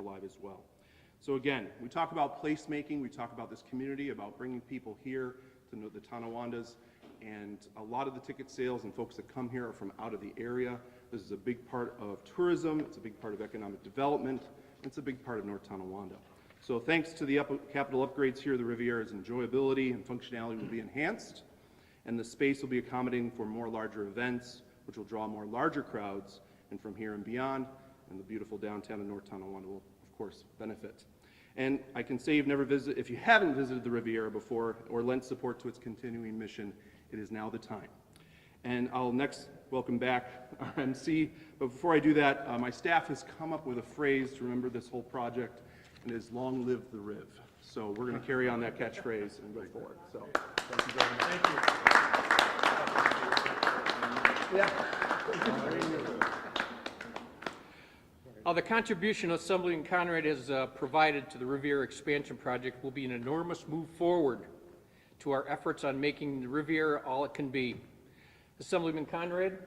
live as well. So again, we talk about placemaking, we talk about this community, about bringing people here to know the Tonawandas, and a lot of the ticket sales and folks that come here are from out of the area. This is a big part of tourism, it's a big part of economic development, and it's a big part of North Tonawanda. So thanks to the capital upgrades here, the Riviera's enjoyability and functionality will be enhanced, and the space will be accommodating for more larger events, which will draw more larger crowds, and from here and beyond, and the beautiful downtown of North Tonawanda will, of course, benefit. And I can say you've never visited, if you haven't visited the Riviera before or lent support to its continuing mission, it is now the time. And I'll next welcome back our MC, but before I do that, my staff has come up with a phrase to remember this whole project, and it is long live the Riv. So we're going to carry on that catchphrase and go forward. So thank you very much. Thank you. Yeah. The contribution Assemblyman Conrad has provided to the Riviera expansion project will be an enormous move forward to our efforts on making the Riviera all it can be. Assemblyman Conrad,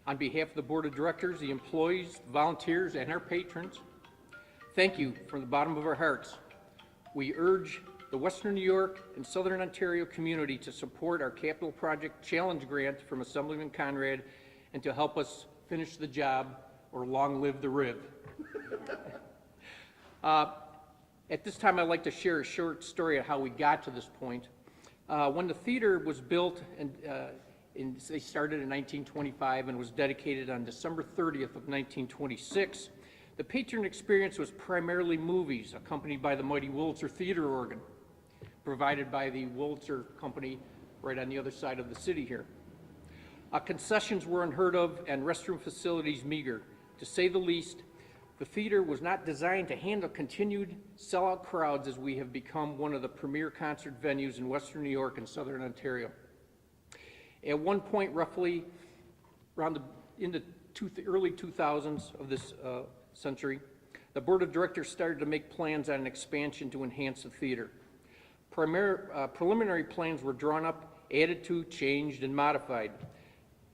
on behalf of the Board of Directors, the employees, volunteers, and our patrons, thank you from the bottom of our hearts. We urge the Western New York and Southern Ontario community to support our Capital Project Challenge Grant from Assemblyman Conrad and to help us finish the job, or long live the Riv. At this time, I'd like to share a short story of how we got to this point. When the theater was built, and they started in 1925 and was dedicated on December 30th of 1926, the patron experience was primarily movies, accompanied by the mighty Wurlitzer theater organ, provided by the Wurlitzer Company right on the other side of the city here. Concessions were unheard of and restroom facilities meager. To say the least, the theater was not designed to handle continued sellout crowds as we have become one of the premier concert venues in Western New York and Southern Ontario. At one point, roughly around in the early 2000s of this century, the Board of Directors started to make plans on an expansion to enhance the theater. Preliminary plans were drawn up, added to, changed, and modified.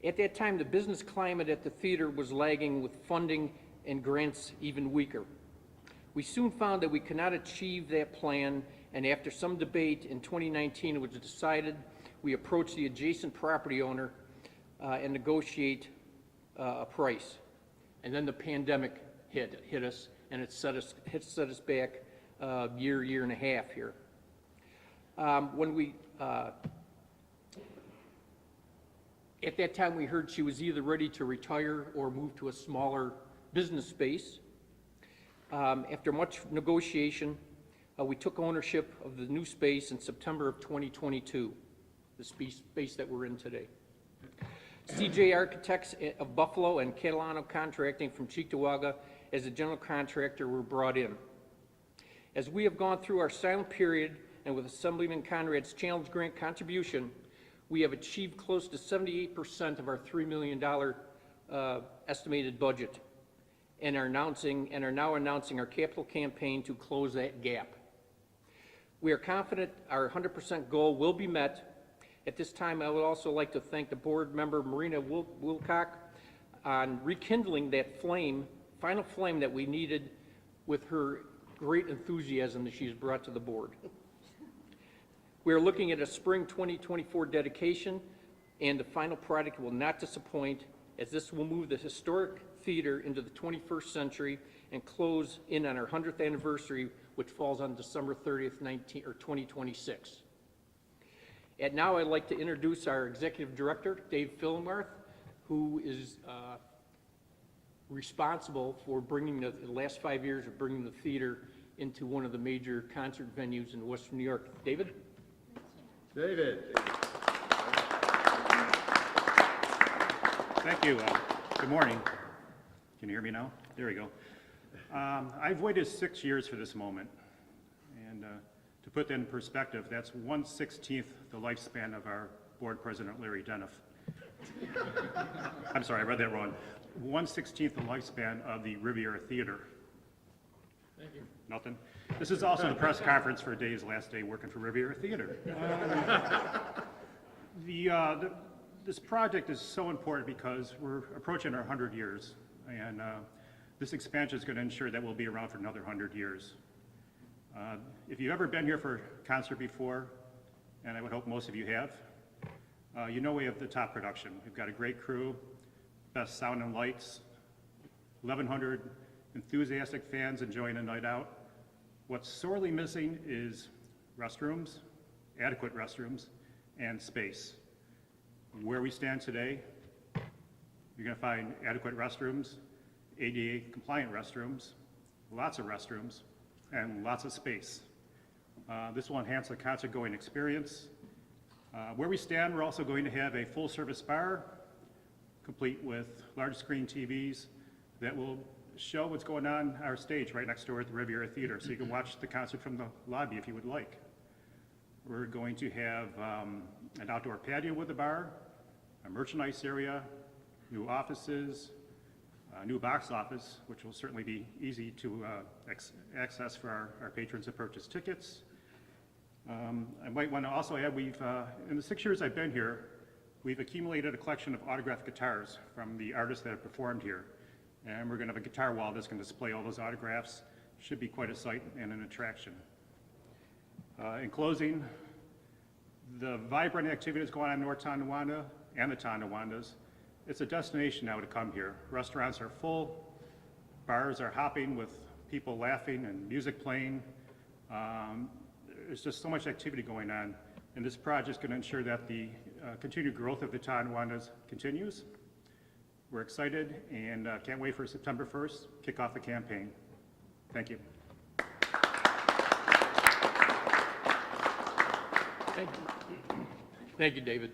At that time, the business climate at the theater was lagging, with funding and grants even weaker. We soon found that we could not achieve that plan, and after some debate in 2019, it was decided we approach the adjacent property owner and negotiate a price. And then the pandemic hit us, and it set us back a year and a half here. At that time, we heard she was either ready to retire or move to a smaller business space. After much negotiation, we took ownership of the new space in September of 2022, the space that we're in today. CJ Architects of Buffalo and Catalano Contracting from Cheektowaga as a general contractor were brought in. As we have gone through our silent period, and with Assemblyman Conrad's Challenge Grant contribution, we have achieved close to 78% of our $3 million estimated budget, and are now announcing our capital campaign to close that gap. We are confident our 100% goal will be met. At this time, I would also like to thank the board member Marina Wilcock on rekindling that final flame that we needed with her great enthusiasm that she's brought to the board. We are looking at a spring 2024 dedication, and the final product will not disappoint, as this will move the historic theater into the 21st century and close in on our 100th anniversary, which falls on December 30th, 2026. And now I'd like to introduce our Executive Director, Dave Filmarth, who is responsible for bringing the last 5 years of bringing the theater into one of the major concert venues in Western New York. David? David. Thank you. Good morning. Can you hear me now? There we go. I've waited 6 years for this moment. And to put that in perspective, that's 1/16 the lifespan of our board president, Larry Deniff. I'm sorry, I read that wrong. 1/16 the lifespan of the Riviera Theatre. Thank you. Nothing? This is also the press conference for Dave's last day working for Riviera Theatre. This project is so important because we're approaching our 100 years, and This expansion is going to ensure that we'll be around for another 100 years. If you've ever been here for a concert before, and I would hope most of you have, you know we have the top production. We've got a great crew, best sound and lights, 1,100 enthusiastic fans enjoying a night out. What's sorely missing is restrooms, adequate restrooms, and space. Where we stand today, you're going to find adequate restrooms, ADA compliant restrooms, lots of restrooms, and lots of space. This will enhance the concert going experience. Where we stand, we're also going to have a full service bar, complete with large screen TVs that will show what's going on our stage right next door at the Riviera Theatre, so you can watch the concert from the lobby if you would like. We're going to have an outdoor patio with a bar, a merchandise area, new offices, a new box office, which will certainly be easy to access for our patrons that purchase tickets. I might want to also add, in the 6 years I've been here, we've accumulated a collection of autographed guitars from the artists that have performed here. And we're going to have a guitar wall that's going to display all those autographs. Should be quite a sight and an attraction. In closing, the vibrant activities going on in North Tonawanda and the Tonawandas, it's a destination now to come here. Restaurants are full, bars are hopping with people laughing and music playing. There's just so much activity going on, and this project is going to ensure that the continued growth of the Tonawandas continues. We're excited and can't wait for September 1st, kick off the campaign. Thank you. Thank you, David.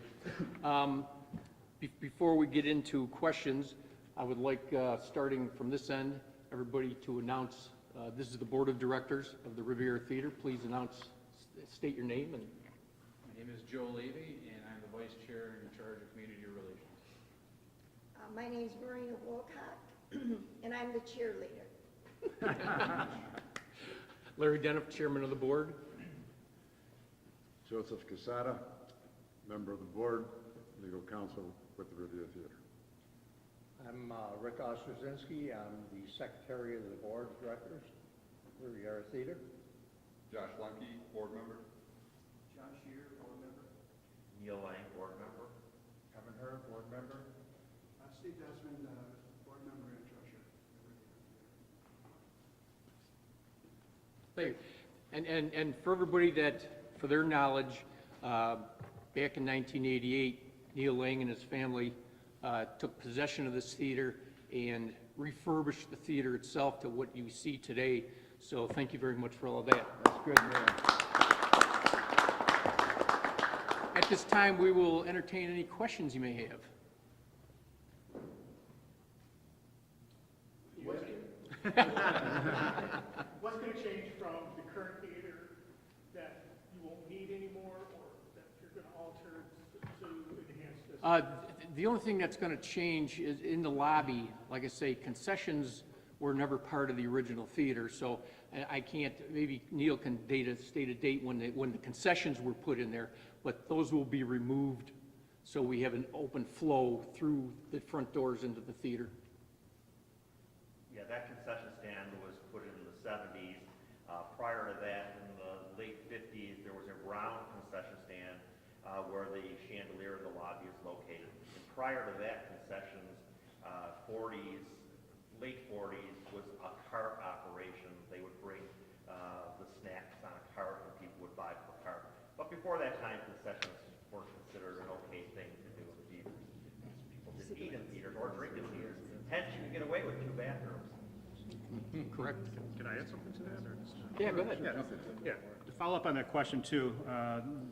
Before we get into questions, I would like, starting from this end, everybody to announce, this is the Board of Directors of the Riviera Theatre. Please state your name. My name is Joe Levy, and I'm the Vice Chair in charge of Community Relations. My name's Marina Wolcott, and I'm the cheerleader. Larry Deniff, Chairman of the Board. Joseph Casada, member of the board, legal counsel with the Riviera Theatre. I'm Rick Ostrazinski. I'm the Secretary of the Board of Directors, Riviera Theatre. Josh Lunke, board member. John Shear, Board Member. Neil Lang, board member. Kevin Herr, Board Member. Steve Desmond, board member and treasurer. Thank you. And for everybody that, for their knowledge, back in 1988, Neil Lang and his family took possession of this theater and refurbished the theater itself to what you see today. So thank you very much for all of that. That's good, man. At this time, we will entertain any questions you may have. What's going to change from the current theater that you won't need anymore, or that you're going to alter to enhance this? The only thing that's going to change is in the lobby. Like I say, concessions were never part of the original theater, so I can't, maybe Neil can state a date when the concessions were put in there, but those will be removed so we have an open flow through the front doors into the theater. Yeah, that concession stand was put in the 70s. Prior to that, in the late 50s, there was a round concession stand where the chandelier in the lobby is located. And prior to that, concessions, 40s, late 40s, was a cart operation. They would bring the snacks on a cart and people would buy per cart. But before that time, concessions were considered an okay thing to do in theaters. People just eat in theaters or drink in theaters. Hence, you can get away with 2 bathrooms. Correct. Can I add something to that? Or just... Yeah, go ahead. Yeah. To follow up on that question too,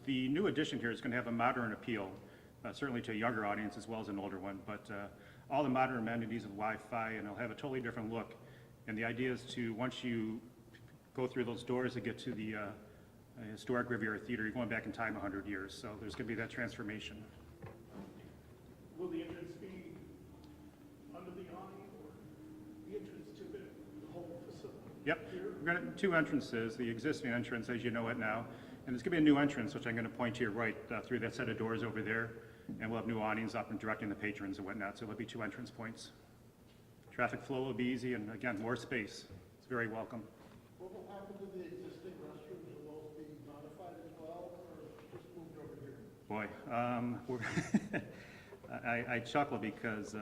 the new addition here is going to have a modern appeal, certainly to a younger audience as well as an older one, but all the modern amenities of Wi-Fi, and it'll have a totally different look. And the idea is to, once you go through those doors and get to the historic Riviera Theatre, you're going back in time 100 years. So there's going to be that transformation. Will the entrance be under the awning, or the entrance to the whole facility? Yep, we've got 2 entrances, the existing entrance as you know it now, and there's going to be a new entrance, which I'm going to point to your right through that set of doors over there, and we'll have new awnings up and directing the patrons and whatnot, so there'll be 2 entrance points. Traffic flow will be easy, and again, more space. It's very welcome. What will happen to the existing restrooms? Will those be modified as well, or just moved over here? Boy, I chuckle because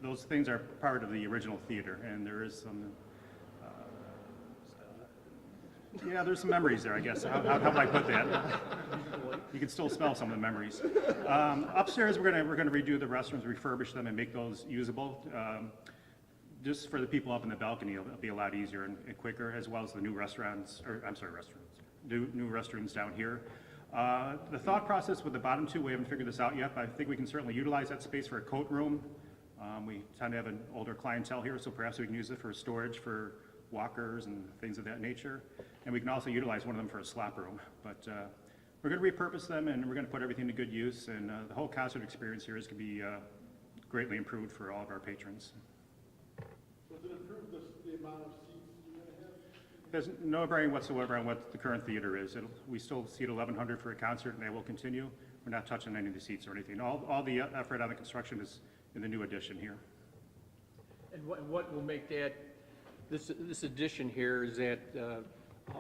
those things are part of the original theater, and there is some, yeah, there's some memories there, I guess. How do I put that? You can still smell some of the memories. Upstairs, we're gonna redo the restrooms, refurbish them, and make those usable. Just for the people up in the balcony, it'll be a lot easier and quicker, as well as the new restaurants, or I'm sorry, new restrooms down here. The thought process with the bottom two, we haven't figured this out yet, but I think we can certainly utilize that space for a coat room. We tend to have an older clientele here, so perhaps we can use it for storage for walkers and things of that nature. And we can also utilize one of them for a slop room. But we're going to repurpose them, and we're going to put everything to good use, and the whole concert experience here is going to be greatly improved for all of our patrons. Does it improve the amount of seats you're going to have? There's no bearing whatsoever on what the current theater is. We still seat 1,100 for a concert, and that will continue. We're not touching any of the seats or anything. All the effort on the construction is in the new addition here. And what will make that, this addition here is that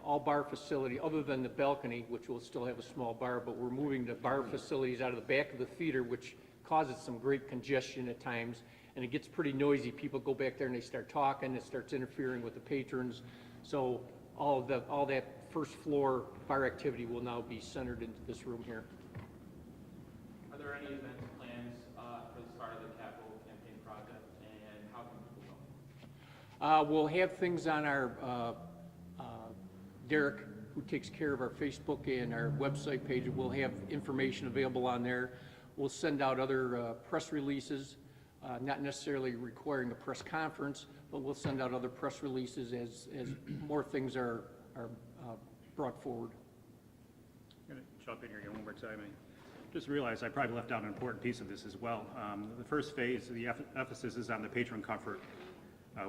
all bar facility, other than the balcony, which will still have a small bar, but we're moving the bar facilities out of the back of the theater, which causes some great congestion at times, and it gets pretty noisy. People go back there and they start talking, it starts interfering with the patrons. So all that first floor bar activity will now be centered into this room here. Are there any events plans for the start of the capital campaign project, and how can people know? We'll have things on our, Derek, who takes care of our Facebook and our website page. We'll have information available on there. We'll send out other press releases, not necessarily requiring a press conference, but we'll send out other press releases as more things are brought forward. I'm going to jump in here one more time. I just realized I probably left out an important piece of this as well. The first phase, the emphasis is on the patron comfort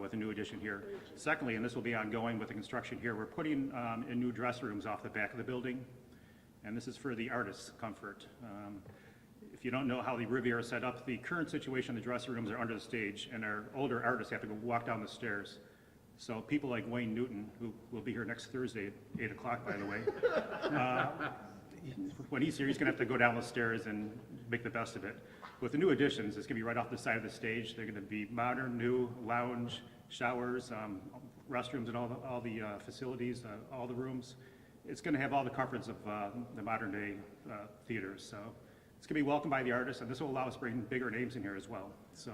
with a new addition here. Secondly, and this will be ongoing with the construction here, we're putting in new dress rooms off the back of the building, and this is for the artists' comfort. If you don't know how the Riviera set up, the current situation, the dressing rooms are under the stage, and our older artists have to go walk down the stairs. So people like Wayne Newton, who will be here next Thursday at 8 o'clock, by the way, when he's here, he's going to have to go down the stairs and make the best of it. With the new additions, it's going to be right off the side of the stage. They're going to be modern, new lounge, showers, restrooms, and all the facilities, all the rooms. It's going to have all the comforts of the modern day theaters. So it's going to be welcomed by the artists, and this will allow us to bring bigger names in here as well. So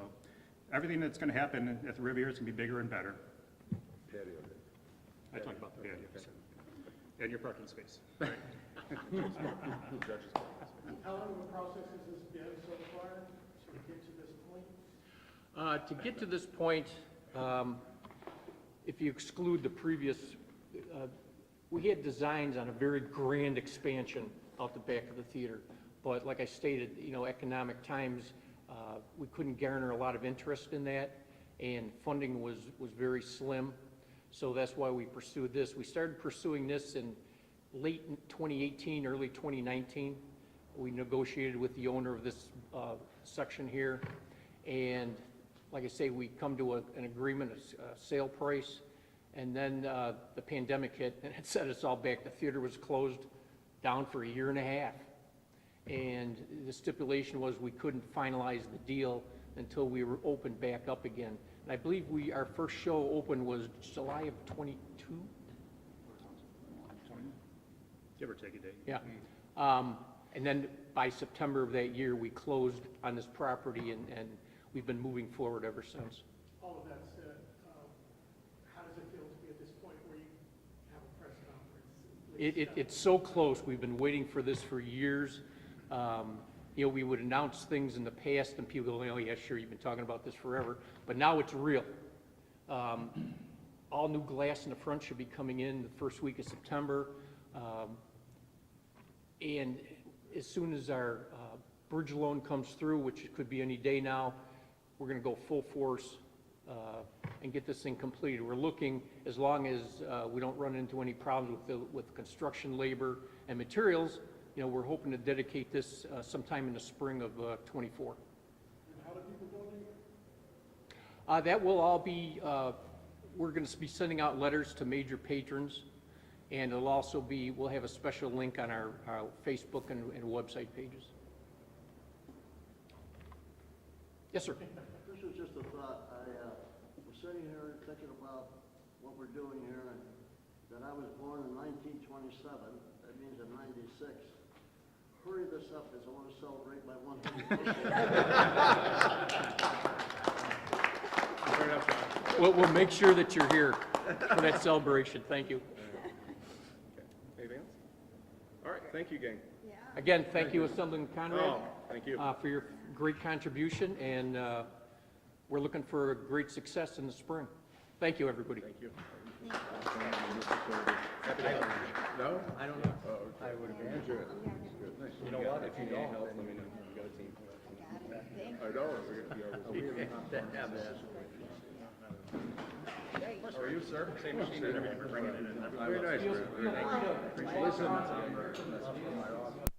everything that's going to happen at the Riviera is going to be bigger and better. Patio. I talked about the patio. And your parking space. How long of a process has this been so far to get to this point? To get to this point, if you exclude the previous, we had designs on a very grand expansion out the back of the theater. But like I stated, economic times, we couldn't garner a lot of interest in that, and funding was very slim. So that's why we pursued this. We started pursuing this in late 2018, early 2019. We negotiated with the owner of this section here, and like I say, we come to an agreement, a sale price, and then the pandemic hit, and it set us all back. The theater was closed down for 1.5 years, and the stipulation was we couldn't finalize the deal until we were opened back up again. And I believe our first show open was July of 22? Give or take a day. Yeah. And then by September of that year, we closed on this property, and we've been moving forward ever since. All of that said, how does it feel to be at this point where you have a press conference? It's so close. We've been waiting for this for years. We would announce things in the past, and people go, oh, yeah, sure, you've been talking about this forever. But now it's real. All new glass in the front should be coming in the first week of September. And as soon as our bridge loan comes through, which could be any day now, we're going to go full force and get this thing completed. We're looking, as long as we don't run into any problems with construction labor and materials, we're hoping to dedicate this sometime in the spring of '24. And how do people That will all be, we're going to be sending out letters to major patrons, and it'll also be, we'll have a special link on our Facebook and website pages. Yes, sir. This is just a thought. I was sitting here thinking about what we're doing here, and that I was born in 1927. That means in 96. Hurry this up, because I want to celebrate my 100th birthday. We'll make sure that you're here for that celebration. Thank you. Anything else? All right, thank you, gang. Again, thank you, Assemblyman Conrad. Oh, thank you. For your great contribution, and we're looking for a great success in the spring. Thank you, everybody. Thank you. No? I don't know. Oh, okay. I would have Good. Good, nice. You know what, if you don't, Help, then let me know. You got a team. I know, we're gonna be over. we really have to have that. How are you, sir? Same machine and everything, we're bringing it in. Very nice, man. Very nice. Listen.